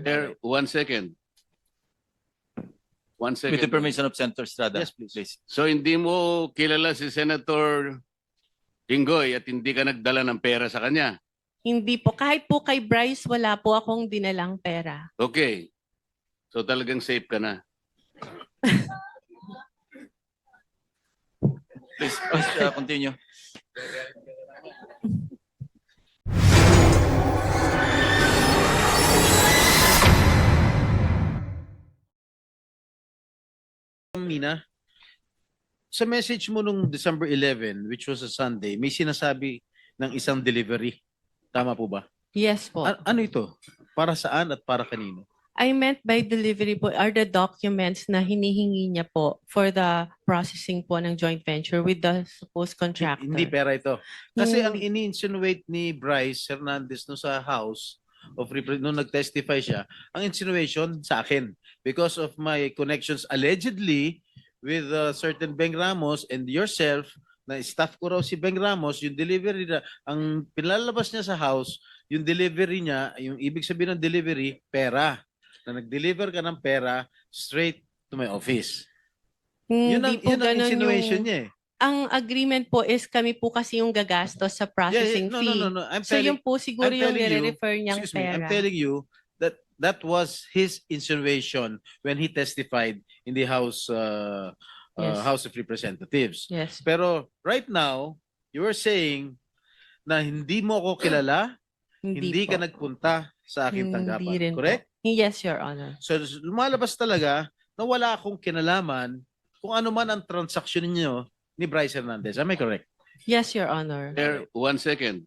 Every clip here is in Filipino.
There, 1 second. 1 second. With the permission of Senator Estrada. Yes, please. So hindi mo kilala si Senator Jinggoy at hindi ka nagdala ng pera sa kanya. Hindi po. Kahit po kay Bryce, wala po akong dinalang pera. Okay. So talagang safe ka na. Please, continue. Mina, sa message mo nung December 11, which was a Sunday, may sinasabi ng isang delivery. Tama po ba? Yes po. Ano ito? Para saan at para kanino? I meant by delivery po are the documents na hinihingi niya po for the processing po ng joint venture with the supposed contractor. Hindi pera ito. Kasi ang Hindi. ini-insinuate ni Bryce Hernandez no sa House of nung nag-testify siya, ang insinuation sa akin because of my connections allegedly with certain Beng Ramos and yourself na staff ko raw si Beng Ramos, yung delivery na, ang pinalabas niya sa house, yung delivery niya, yung ibig sabihin ng delivery, pera. Na nag-deliver ka ng pera straight to my office. Yun ang, Hindi po yun ang ganun insinuation yung... niya eh. Ang agreement po is kami po kasi yung gagastos sa processing No, fee. no, no, no. So yung po siguro I'm yung telling you, nire-refer niyang excuse me, I'm pera. telling you that that was his insinuation when he testified in the House Yes. House of Representatives. Yes. Pero right now, you are saying na hindi mo ako kilala, hindi po. ka nagpunta sa aking Hindi tanggapan. rin po. Correct? Yes, Your Honor. So lumalabas talaga na wala akong kinalaman kung ano man ang transaksyon ninyo ni Bryce Hernandez. Am I correct? Yes, Your Honor. There, 1 second.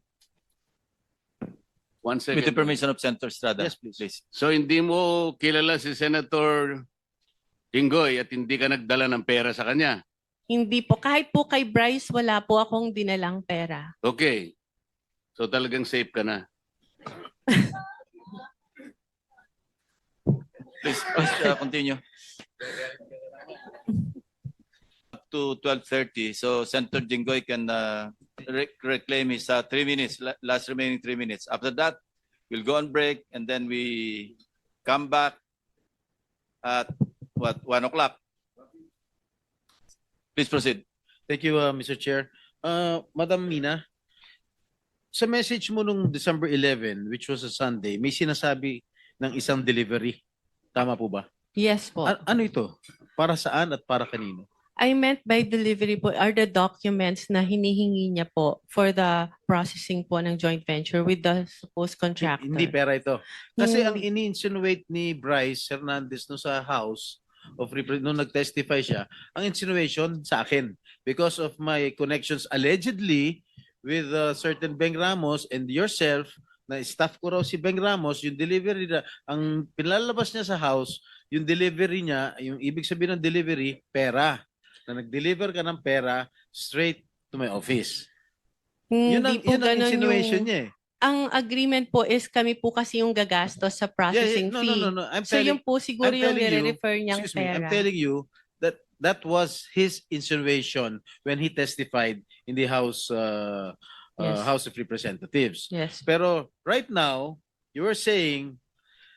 1 second. With the permission of Senator Estrada. Yes, please. So hindi mo kilala si Senator Jinggoy at hindi ka nagdala ng pera sa kanya. Hindi po. Kahit po kay Bryce, wala po akong dinalang pera. Okay. So talagang safe ka na. Please, continue. Up to 12:30, so Senator Jinggoy can reclaim his 3 minutes, last remaining 3 minutes. After that, we'll go on break and then we come back at 1 o'clock. Please proceed. Thank you, Mr. Chair. Madam Mina, sa message mo nung December 11, which was a Sunday, may sinasabi ng isang delivery. Tama po ba? Yes po. Ano ito? Para saan at para kanino? I meant by delivery po are the documents na hinihingi niya po for the processing po ng joint venture with the supposed contractor. Hindi pera ito. Kasi ang Hindi. ini-insinuate ni Bryce Hernandez no sa House of nung nag-testify siya, ang insinuation sa akin because of my connections allegedly with certain Beng Ramos and yourself na staff ko raw si Beng Ramos, yung delivery na, ang pinalabas niya sa house, yung delivery niya, yung ibig sabihin ng delivery, pera. Na nag-deliver ka ng pera straight to my office. Yun ang, Hindi po yun ang ganun insinuation yung... niya eh. Ang agreement po is kami po kasi yung gagastos sa processing No, fee. no, no, no. So yung po siguro I'm yung telling you, nire-refer niyang excuse me, I'm pera. telling you that that was his insinuation when he testified in the House Yes. House of Representatives. Yes. Pero right now, you are saying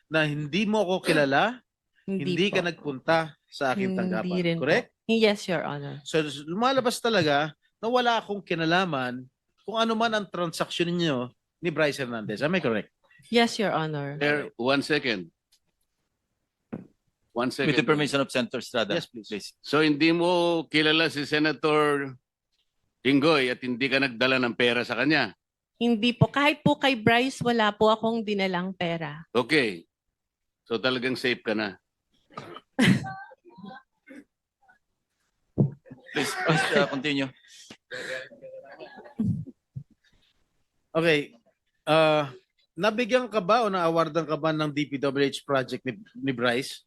na hindi mo ako kilala, hindi po. ka nagpunta sa aking Hindi tanggapan. rin po. Correct? Yes, Your Honor. So lumalabas talaga na wala akong kinalaman kung ano man ang transaksyon ninyo ni Bryce Hernandez. Am I correct? Yes, Your Honor. There, 1 second. 1 second. With the permission of Senator Estrada. Yes, please. So hindi mo kilala si Senator Jinggoy at hindi ka nagdala ng pera sa kanya. Hindi po. Kahit po kay Bryce, wala po akong dinalang pera. Okay. So talagang safe ka na. Please, continue. Okay. Nabigyan ka ba o na-awardan ka ba ng DPWH project ni Bryce?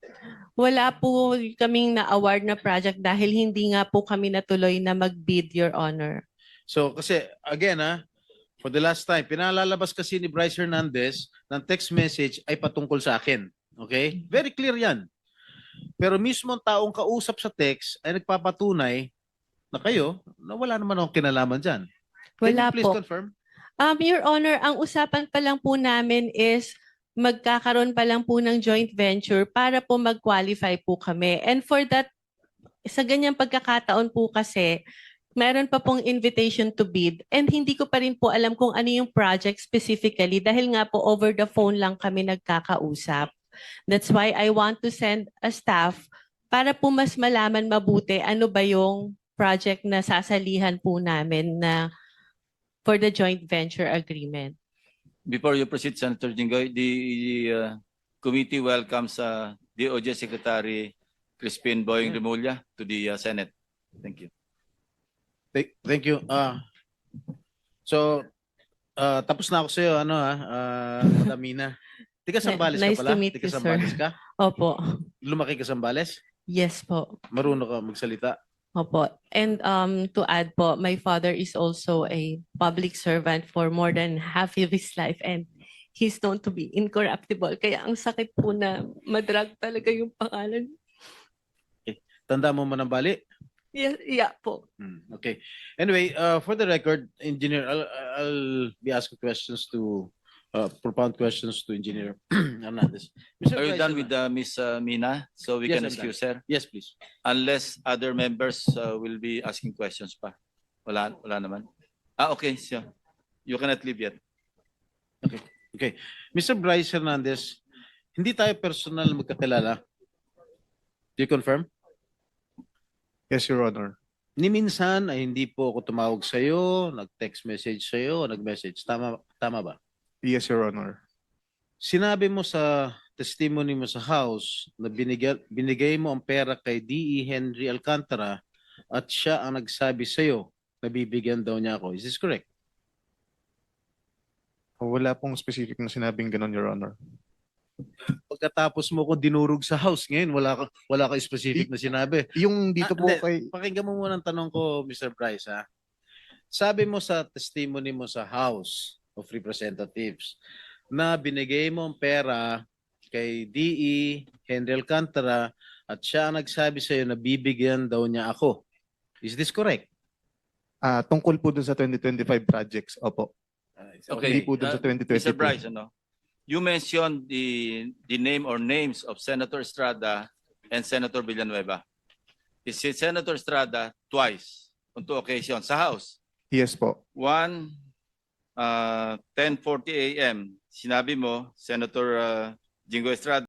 Wala po kaming na-award na project dahil hindi nga po kami natuloy na mag-bid, Your Honor. So kasi again for the last time, pinalalabas kasi ni Bryce Hernandez ng text message ay patungkol sa akin. Okay? Very clear yan. Pero mismo ang taong kausap sa text ay nagpapatunay na kayo na wala naman akong kinalaman dyan. Can Wala you please po. confirm? Your Honor, ang usapan pa lang po namin is magkakaroon pa lang po ng joint venture para po mag-qualify po kami. And for that, sa ganyang pagkakataon po kasi, meron pa pong invitation to bid and hindi ko pa rin po alam kung ano yung project specifically dahil nga po over the phone lang kami nagkakausap. That's why I want to send a staff para po mas malaman mabuti ano ba yung project na sasalihan po namin na for the joint venture agreement. Before you proceed, Senator Jinggoy, the committee welcomes DOJ Secretary Crispin Boying Remulla to the Senate. Thank you. Thank you. So, tapos na ako sa'yo, Madam Mina. Tiga Sambales Nice ka pala? to meet Tiga you, sir. Sambales ka? Opo. Lumaki ka Sambales? Yes po. Marunong ka magsalita? Opo. And to add po, my father is also a public servant for more than half of his life and he's known to be incorruptible. Kaya ang sakit po na madrag talaga yung pangalan. Tanda mo Manambali? Yeah po. Okay. Anyway, for the record, Engineer, I'll be asking questions to propound questions to Engineer Hernandez. Mr. Are you Vice done Chairman. with Miss Mina? So we Yes, can I'm excuse her? Yes, please. Unless other members will be asking questions pa. Wala naman. Okay. So you cannot leave yet. Mr. Bryce Hernandez, hindi tayo personal magkakilala. Do you confirm? Yes, Your Honor. Ni minsan ay hindi po ako tumawag sa iyo, nag-text message sa iyo, nag-message. Tama ba? Yes, Your Honor. Sinabi mo sa testimony mo sa house na binigay mo ang pera kay D.E. Henry Alcantara at siya ang nagsabi sa iyo na bibigyan daw niya ako. Is this correct? Wala pong specific na sinabing ganon, Your Honor. Pagkatapos mo ko dinurog sa house ngayon, wala ka specific na sinabi. Yung dito po Hindi. kay... Pakinggan mo muna ang tanong ko, Mr. Bryce, ha? Sabi mo sa testimony mo sa House of Representatives na binigay mo ang pera kay D.E. Henry Alcantara at siya ang nagsabi sa iyo na bibigyan daw niya ako. Is this correct? Tungkol po dun sa 2025 projects. Opo. Okay. Hindi po dun sa 2022. Mr. Bryce, you mentioned the name or names of Senator Estrada and Senator Villanueva. Is it Senator Estrada twice on 2 occasions sa House? Yes po. One, 10:40 a.m. Sinabi mo, Senator Jingo Estrada,